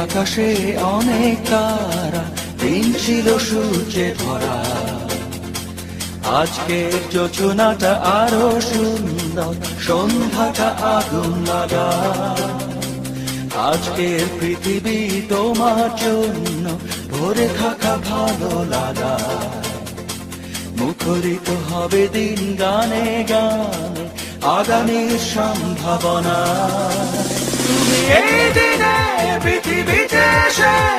আকাশে অনেক তারা, দিন ছিল সূর্যে ভরা। আজকের যোজনাটা আরো সুন্দর, সন্ধ্যাটা আগুন লাগা। আজকের পৃথিবী তোমার জন্য ভরে থাকা ভালো লাগা। মুখরিত হবে দিন গানে গানে, আগামীর সম্ভাবনা। তুমি এই দিনে পৃথিবীতে এসে